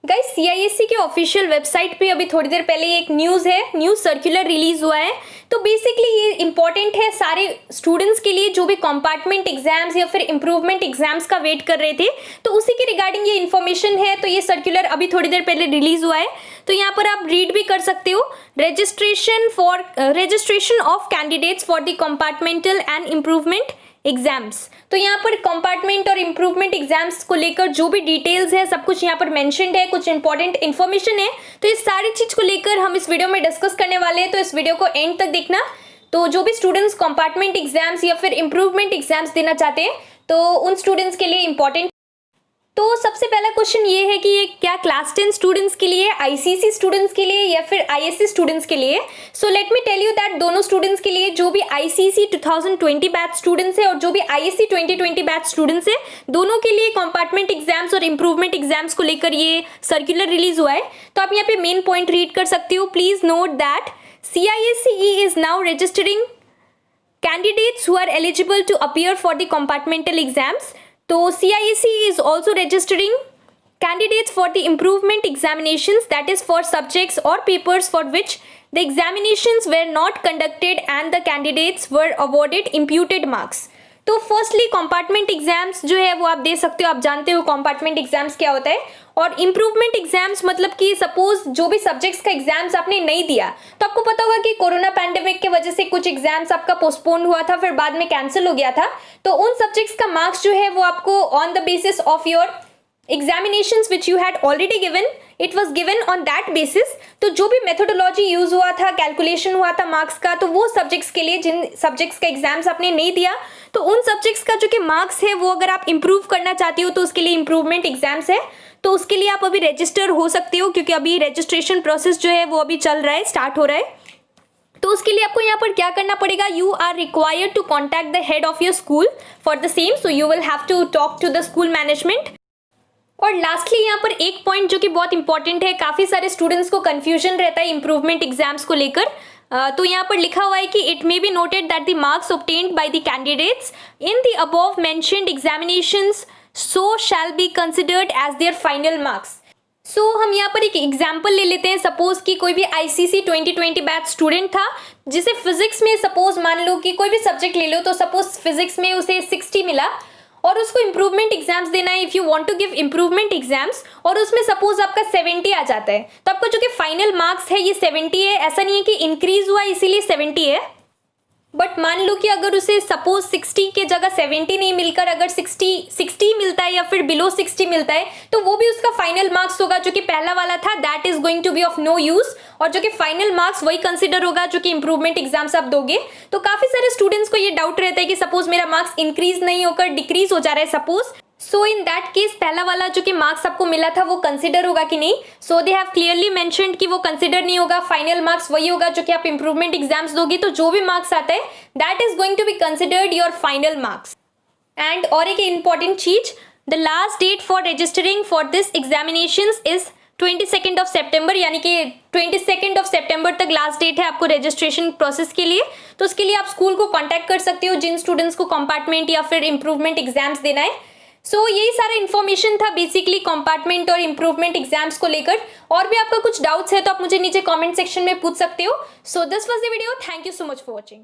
Guys CISC के official website पे अभी थोड़ी देर पहले एक न्यूज़ सर्कुलर रिलीज हुआ है। तो बेसिकली ये इंपॉर्टेंट है सारे स्टूडेंट्स के लिए जो भी कंपार्टमेंट एग्जाम्स या फिर इंप्रूवमेंट एग्जाम्स का वेट कर रहे थे, तो उसी के रिगार्डिंग ये इन्फॉर्मेशन है। तो ये सर्कुलर अभी थोड़ी देर पहले रिलीज हुआ है, तो यहाँ पर आप रीड भी कर सकते हो। Registration of candidates for the compartmental and improvement exams. तो यहाँ पर कंपार्टमेंट और इम्प्रूवमेंट एग्जाम्स को लेकर जो भी डिटेल्स है सब कुछ यहाँ पर मेंशन्ड है, कुछ इंपॉर्टेंट इन्फॉर्मेशन है। तो इस सारी चीज को लेकर हम इस वीडियो में डिस्कस करने वाले हैं, तो इस वीडियो को एंड तक देखना। तो जो भी स्टूडेंट्स कंपार्टमेंट एग्जाम्स या फिर इम्प्रूवमेंट एग्जाम्स देना चाहते हैं, तो उन स्टूडेंट्स के लिए इंपॉर्टेंट। तो सबसे पहला क्वेश्चन ये है कि ये क्या क्लास 10 स्टूडेंट्स के लिए, आईसीएसई स्टूडेंट्स के लिए या फिर आईएससी स्टूडेंट्स के लिए। So let me tell you that दोनों स्टूडेंट्स के लिए, जो भी आईसीएसई 2020 बैच स्टूडेंट्स है और जो भी आईएससी 2020 बैच स्टूडेंट्स है, दोनों के लिए कंपार्टमेंट एग्जाम्स और इंप्रूवमेंट एग्जाम्स को लेकर ये सर्कुलर रिलीज हुआ है। तो आप यहाँ पे मेन पॉइंट रीड कर सकते हो। Please note that CISCE is now registering candidates who are eligible to appear for the compartmental exams. तो CISCE is also registering candidates for the improvement examinations, that is for subjects or papers for which the examinations were not conducted and the candidates were awarded imputed marks. तो firstly compartment exams जो है वो आप दे सकते हो। आप जानते हो कंपार्टमेंट एग्जाम्स क्या होता है। और इम्प्रूवमेंट एग्जाम्स मतलब कि सपोज जो भी सब्जेक्ट्स का एग्जाम्स आपने नहीं दिया, तो आपको पता होगा कि कोरोना पैंडेमिक के वजह से कुछ एग्जाम्स आपका पोस्टपोन हुआ था, फिर बाद में कैंसिल हो गया था। तो उन सब्जेक्ट्स का मार्क्स जो है वो आपको on the basis of your examinations which you had already given, it was given on that basis। तो जो भी मेथोडोलॉजी यूज हुआ था, कैलकुलेशन हुआ था मार्क्स का, तो वो सब्जेक्ट्स के लिए जिन सब्जेक्ट्स का एग्जाम्स आपने नहीं दिया, तो उन सब्जेक्ट्स का जो कि मार्क्स है वो अगर आप इंप्रूव करना चाहती हो तो उसके लिए इंप्रूवमेंट एग्जाम्स है। तो उसके लिए आप अभी रजिस्टर हो सकते हो, क्योंकि अभी रजिस्ट्रेशन प्रोसेस जो है वो अभी चल रहा है, स्टार्ट हो रहा है। तो उसके लिए आपको यहाँ पर क्या करना पड़ेगा, you are required to contact the head of your school for the same. So you will have to talk to the school management. और लास्टली यहाँ पर एक पॉइंट जो कि बहुत इंपॉर्टेंट है, काफ़ी सारे स्टूडेंट्स को कंफ्यूजन रहता है इंप्रूवमेंट एग्जाम्स को लेकर। तो यहाँ पर लिखा हुआ है कि it may be noted that the marks obtained by the candidates in the above mentioned examinations so shall be considered as their final marks. So हम यहाँ पर एक एग्जाम्पल ले लेते हैं। सपोज कि कोई भी आईसीएसई 2020 बैच स्टूडेंट था, जिसे फिजिक्स में सपोज मान लो कि कोई भी सब्जेक्ट ले लो, तो सपोज फिजिक्स में उसे 60 मिला और उसको इंप्रूवमेंट एग्जाम्स देना है। If you want to give improvement exams और उसमें सपोज आपका 70 आ जाता है, तो आपका जो कि फाइनल मार्क्स है ये 70 है। ऐसा नहीं है कि इंक्रीज हुआ इसीलिए 70 है, बट मान लो कि अगर उसे सपोज 60 के जगह 70 नहीं मिलकर अगर 60 मिलता है या फिर बिलो 60 मिलता है, तो वो भी उसका फाइनल मार्क्स होगा। जो कि पहला वाला था that is going to be of no use, और जो कि फाइनल मार्क्स वही कंसिडर होगा जो कि इंप्रूवमेंट एग्जाम्स आप दोगे। तो काफी सारे स्टूडेंट्स को ये डाउट रहता है कि सपोज मेरा मार्क्स इंक्रीज नहीं होकर डिक्रीज हो जा रहा है suppose. So in that case पहला वाला जो कि मार्क्स आपको मिला था वो कंसिडर होगा कि नहीं। सो दे हैव क्लियरली मेंशन्ड कि वो कंसिडर नहीं होगा, फाइनल मार्क्स वही होगा जो कि आप इंप्रूवमेंट एग्जाम्स दोगे। तो जो भी मार्क्स आता है that is going to be considered your final marks. And और एक इंपॉर्टेंट चीज, the last date for registering for this examinations is 22 of September, यानी कि 22 ऑफ सेप्टेम्बर तक लास्ट डेट है आपको रजिस्ट्रेशन प्रोसेस के लिए। तो उसके लिए आप स्कूल को कॉन्टैक्ट कर सकते हो जिन स्टूडेंट्स को कंपार्टमेंट या फिर इंप्रूवमेंट एग्जाम्स देना है। सो यही सारा इन्फॉर्मेशन था बेसिकली कंपार्टमेंट और इंप्रूवमेंट एग्जाम्स को लेकर। और भी आपका कुछ डाउट्स है तो आप मुझे नीचे कमेंट सेक्शन में पूछ सकते हो। So this was the video. Thank you so much for watching.